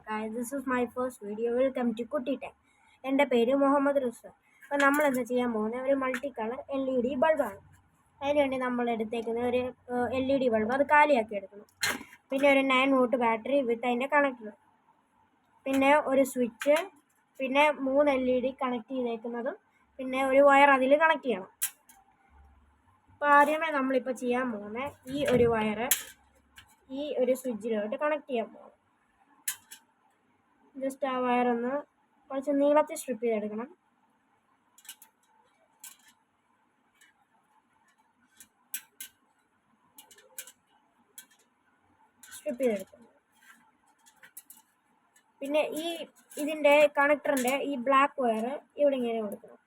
Guys, this is my first video. Welcome to Kutti Tech. എൻ്റെ പേര് മുഹമ്മദ് റിസ്വ. അപ്പോൾ നമ്മൾ എന്താ ചെയ്യാൻ പോകുന്നത് ഒരു മൾട്ടി കളർ LED ബൾബാണ്. അതിനുവേണ്ടി നമ്മൾ എടുത്തേക്കുന്ന ഒരു LED ബൾബ് അത് കാലിയാക്കി എടുക്കണം. പിന്നെ ഒരു 9 വോൾട്ട് ബാറ്ററി വിത്ത് അതിൻ്റെ കണക്ടർ, പിന്നെ ഒരു സ്വിച്ച്, പിന്നെ 3 LED കണക്ട് ചെയ്തേക്കുന്നതും, പിന്നെ ഒരു വയർ അതിൽ കണക്ട് ചെയ്യണം. അപ്പോൾ ആദ്യമേ നമ്മളിപ്പോൾ ചെയ്യാൻ പോകുന്നത് ഈ ഒരു വയറ് ഈ ഒരു സ്വിച്ചിലോട്ട് കണക്ട് ചെയ്യാൻ പോകും. ജസ്റ്റ് ആ വയറൊന്ന് കുറച്ച് നീളത്തിൽ സ്ട്രിപ്പ് ചെയ്തെടുക്കണം. പിന്നെ ഇതിൻ്റെ കണക്ടറിൻ്റെ ഈ ബ്ലാക്ക് വയർ ഇവിടെ ഇങ്ങനെ കൊടുക്കണം.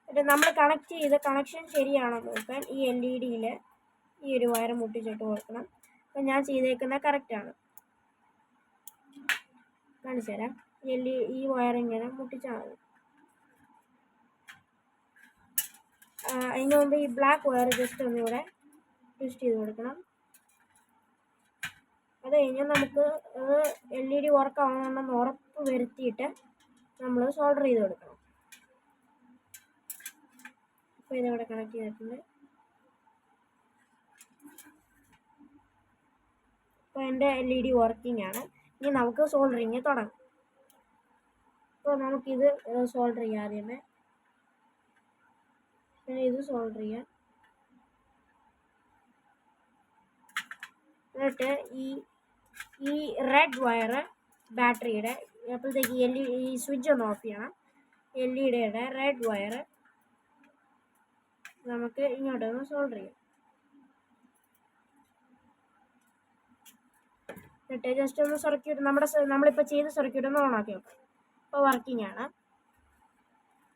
എന്നിട്ട് നമ്മൾ കണക്ട് ചെയ്ത കണക്ഷൻ ശരിയാണോ നോക്കാൻ ഈ LED ഈ ഒരു വയർ മുട്ടിച്ചിട്ട് കൊടുക്കണം. അപ്പം ഞാൻ ചെയ്തേക്കുന്ന കറക്റ്റാണ്. കാണിച്ചു തരാം. ഈ വയർ ഇങ്ങനെ മുട്ടിച്ചാൽ മതി. അതിന് മുമ്പ് ഈ ബ്ലാക്ക് വയർ ജസ്റ്റ് ഒന്നിവിടെ ട്വിസ്റ്റ് ചെയ്ത് കൊടുക്കണം. അത് കഴിഞ്ഞാൽ നമുക്ക് LED വർക്ക് ആവണമെന്ന് ഉറപ്പ് വരുത്തിയിട്ട് നമ്മൾ സോൾഡർ ചെയ്ത് കൊടുക്കണം. അപ്പോൾ ഇതിവിടെ കണക്ട് ചെയ്തിട്ടുണ്ട്. അപ്പോൾ എൻ്റെ LED വർക്കിംഗ് ആണ്. ഇനി നമുക്ക് സോൾഡറിങ് തുടങ്ങാം. അപ്പോൾ നമുക്കിത് സോൾഡർ ചെയ്യാം. ആദ്യമേ പിന്നെ ഇത് സോൾഡർ ചെയ്യാം. എന്നിട്ട് ഈ റെഡ് വയർ ബാറ്ററിയുടെ, അപ്പോഴത്തേക്ക് ഈ സ്വിച്ച് ഒന്ന് ഓഫ് ചെയ്യണം. LED റെഡ് വയർ നമുക്ക് ഇങ്ങോട്ടൊന്ന് സോൾഡർ ചെയ്യാം. എന്നിട്ട് ജസ്റ്റ് ഒന്ന് സർക്യൂട്ട് നമ്മളിപ്പോൾ ചെയ്ത സർക്യൂട്ട് ഒന്ന് ഓൺ ആക്കി വെക്കാം. ഇപ്പോൾ വർക്കിംഗ് ആണ്.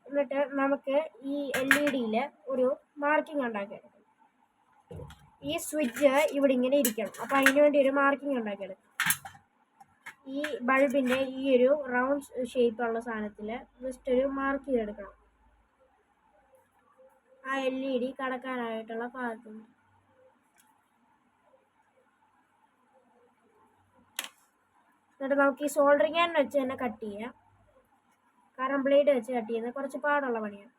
എന്നിട്ട് നമുക്ക് ഈ LED ഒരു മാർക്കിംഗ് ഉണ്ടാക്കിയെടുക്കാം. ഈ സ്വിച്ച് ഇവിടെ ഇങ്ങനെ ഇരിക്കണം. അപ്പോൾ അതിന് വേണ്ടി ഒരു മാർക്കിംഗ് ഉണ്ടാക്കിയെടുക്കാം. ഈ ബൾബിൻ്റെ ഈ ഒരു റൗണ്ട് ഷേപ്പുള്ള സാധനത്തിൽ ജസ്റ്റ് ഒരു മാർക്ക് ചെയ്തെടുക്കണം. ആ LED കടക്കാനായിട്ടുള്ള ഭാഗത്തുണ്ട്. എന്നിട്ട് നമുക്ക് ഈ സോൾഡറിങ് ആൻഡ് വെച്ച് തന്നെ കട്ട് ചെയ്യാം. കാരണം ബ്ലേഡ് വെച്ച് കട്ട് ചെയ്യുന്നത് കുറച്ച് പാടുള്ള പണിയാണ്.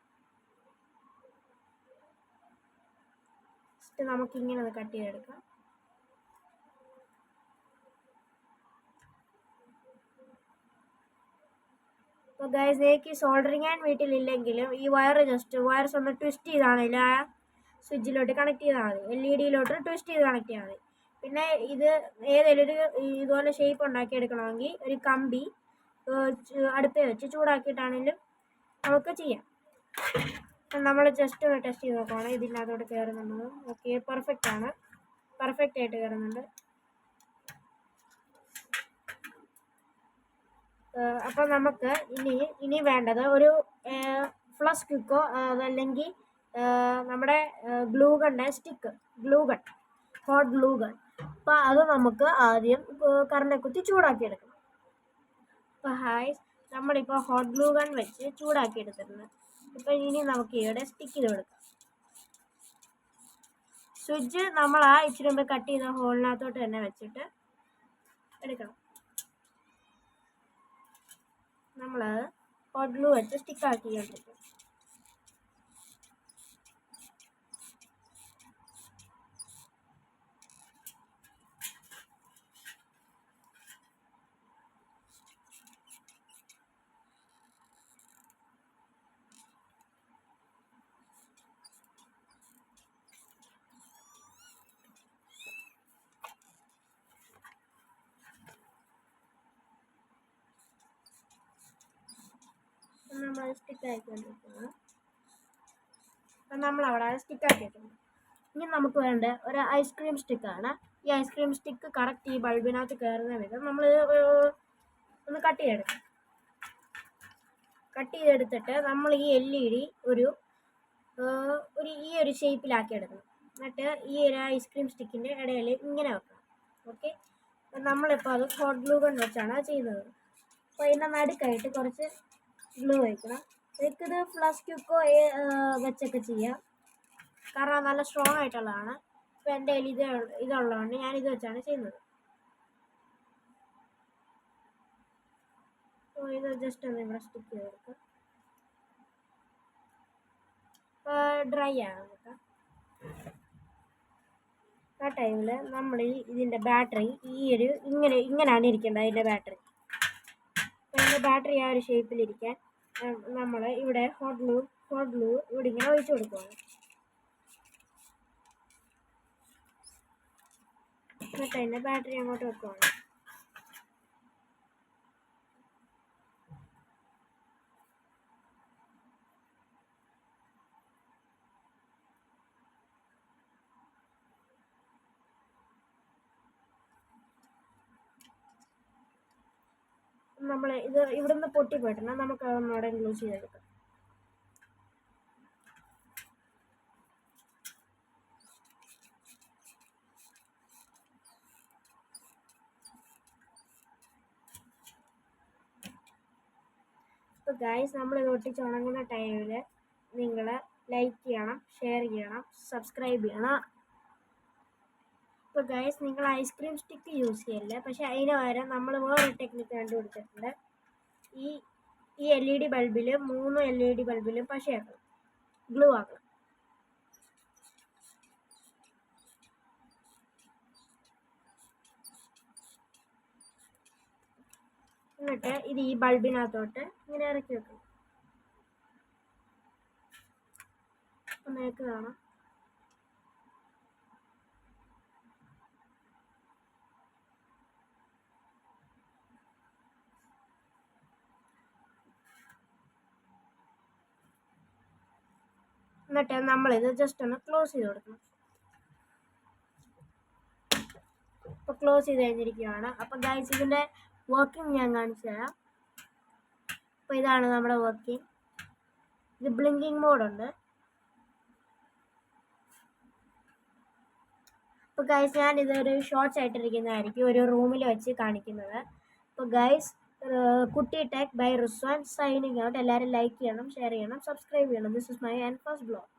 ജസ്റ്റ് നമുക്കിങ്ങനെ ഒന്ന് കട്ട് ചെയ്തെടുക്കാം. അപ്പോൾ ഗൈസ്, എനിക്ക് സോൾഡറിങ് ആൻഡ് വീട്ടിലില്ലെങ്കിലും ഈ വയർസ് ഒന്ന് ട്വിസ്റ്റ് ചെയ്താണെങ്കിൽ ആ സ്വിച്ചിലോട്ട് കണക്ട് ചെയ്താൽ മതി. LED ട്വിസ്റ്റ് ചെയ്ത് കണക്ട് ചെയ്താൽ മതി. പിന്നെ ഇത് ഏതെങ്കിലും ഒരു ഇതുപോലെ ഷേപ്പ് ഉണ്ടാക്കി എടുക്കണമെങ്കിൽ ഒരു കമ്പി അടുപ്പേ വെച്ച് ചൂടാക്കിയിട്ടാണെങ്കിലും നമുക്ക് ചെയ്യാം. നമ്മൾ ജസ്റ്റ് ഒന്ന് ടെസ്റ്റ് ചെയ്ത് നോക്കുകയാണ്. ഇതിനകത്തോട്ട് കയറുന്നുണ്ട്. ഓക്കെ, പെർഫെക്റ്റ് ആയിട്ട് കയറുന്നുണ്ട്. അപ്പം നമുക്ക് ഇനി വേണ്ടത് ഒരു ഫ്ലഷ് ക്വിക്കോ അതല്ലെങ്കിൽ നമ്മുടെ ഹോട്ട് ഗ്ലൂ ഗൺ. അപ്പോൾ അത് നമുക്ക് ആദ്യം കറണ്ടിൽ കുത്തി ചൂടാക്കിയെടുക്കണം. അപ്പോൾ നമ്മളിപ്പോൾ ഹോട്ട് ഗ്ലൂ ഗൺ വെച്ച് ചൂടാക്കി എടുത്തിട്ടുണ്ട്. ഇപ്പോൾ ഇനി നമുക്ക് ഇവിടെ സ്റ്റിക്ക് ചെയ്ത് കൊടുക്കാം. സ്വിച്ച് നമ്മൾ ആ ഇച്ചിരി മുമ്പ് കട്ട് ചെയ്ത ഹോളിനകത്തോട്ട് തന്നെ വെച്ചിട്ട് എടുക്കണം. നമ്മൾ ഹോട്ട് ഗ്ലൂ വെച്ച് സ്റ്റിക്കാക്കിക്കൊണ്ടിരിക്കും. നമ്മൾ സ്റ്റിക്കാക്കിക്കൊണ്ടിരിക്കുന്നത്. അപ്പം നമ്മളവിടെ സ്റ്റിക്കാക്കിയിട്ടുണ്ട്. ഇനി നമുക്ക് വേണ്ട ഒരു ഐസ്ക്രീം സ്റ്റിക്കാണ്. ഈ ഐസ്ക്രീം സ്റ്റിക്ക് കറക്റ്റ് ഈ ബൾബിനകത്ത് കയറുന്ന വിധം നമ്മൾ ഒന്ന് കട്ട് ചെയ്തെടുത്തിട്ട് നമ്മൾ ഈ LED ഈ ഒരു ഷേപ്പിലാക്കി എടുക്കണം. എന്നിട്ട് ഈ ഒരു ഐസ്ക്രീം സ്റ്റിക്കിൻ്റെ ഇടയിൽ ഇങ്ങനെ വെക്കണം. ഓക്കെ, നമ്മളിപ്പോൾ അത് ഹോട്ട് ഗ്ലൂ ഗൺ വെച്ചാണ് ചെയ്യുന്നത്. അപ്പോൾ ഇതിൻ്റെ നടുക്കായിട്ട് കുറച്ച് ഗ്ലൂ വയ്ക്കണം. എനിക്കിത് ഫ്ലഷ് ക്വിക്കോ വെച്ചൊക്കെ ചെയ്യാം. കാരണം നല്ല സ്ട്രോങ് ആയിട്ടുള്ളതാണ്. ഇപ്പോൾ എൻ്റെ കയ്യിൽ ഇതുള്ളതുകൊണ്ട് ഞാനിത് വെച്ചാണ് ചെയ്യുന്നത്. അപ്പോൾ ഇത് ജസ്റ്റ് ഒന്ന് ഇവിടെ സ്റ്റിക്ക് ചെയ്ത് കൊടുക്കുക. ഡ്രൈ ആണ് കേട്ടോ. ആ ടൈമിൽ നമ്മൾ ഇതിൻ്റെ ബാറ്ററി ഇങ്ങനെയാണ് ഇരിക്കേണ്ടത്. അതിൻ്റെ ബാറ്ററി ആ ഒരു ഷേപ്പിലിരിക്കാൻ നമ്മൾ ഇവിടെ ഹോട്ട് ഗ്ലൂ ഇവിടെ ഇങ്ങനെ ഒഴിച്ചു കൊടുക്കുകയാണ്. എന്നിട്ട് അതിൻ്റെ ബാറ്ററി അങ്ങോട്ട് വെക്കുകയാണ്. നമ്മൾ ഇത് ഇവിടുന്ന് പൊട്ടിപ്പോയിട്ടുണ്ട്. നമുക്ക് അതൊന്നോടെ ഗ്ലൂ ചെയ്തെടുക്കാം. അപ്പോൾ ഗൈസ്, നമ്മളിത് ഒട്ടിച്ച് ഉണങ്ങുന്ന ടൈമിൽ നിങ്ങൾ ലൈക്ക് ചെയ്യണം, ഷെയർ ചെയ്യണം, സബ്സ്ക്രൈബ് ചെയ്യണം. ഇപ്പോൾ ഗൈസ്, നിങ്ങൾ ഐസ്ക്രീം സ്റ്റിക്ക് യൂസ് ചെയ്യില്ല, പക്ഷേ അതിന് പകരം നമ്മൾ വേറൊരു ടെക്നിക്ക് കണ്ടുപിടിച്ചിട്ടുണ്ട്. ഈ LED ബൾബിൽ 3 LED ബൾബിലും പശയാക്കണം, ഗ്ലൂ ആക്കണം. എന്നിട്ട് ഇത് ഈ ബൾബിനകത്തോട്ട് ഇങ്ങനെ ഇറക്കി വെക്കണം. ഒന്നേക്ക് കാണാം. എന്നിട്ട് നമ്മളിത് ജസ്റ്റ് ഒന്ന് ക്ലോസ് ചെയ്ത് കൊടുക്കണം. ഇപ്പോൾ ക്ലോസ് ചെയ്ത് കഴിഞ്ഞിരിക്കുകയാണ്. അപ്പോൾ ഗൈസ്, ഇതിൻ്റെ വർക്കിംഗ് ഞാൻ കാണിച്ചു തരാം. അപ്പോൾ ഇതാണ് നമ്മുടെ വർക്കിംഗ്. ഇത് ബ്ലിങ്കിങ് മോഡുണ്ട്. അപ്പോൾ ഗൈസ്, ഞാനിതൊരു ഷോർട്സ് ആയിട്ടിരിക്കുന്നതായിരിക്കും ഒരു റൂമിൽ വെച്ച് കാണിക്കുന്നത്. അപ്പോൾ guys, Kutti tech by Rizwan signing out. എല്ലാവരും ലൈക്ക് ചെയ്യണം, ഷെയർ ചെയ്യണം, സബ്സ്ക്രൈബ് ചെയ്യണം. This is my first blog.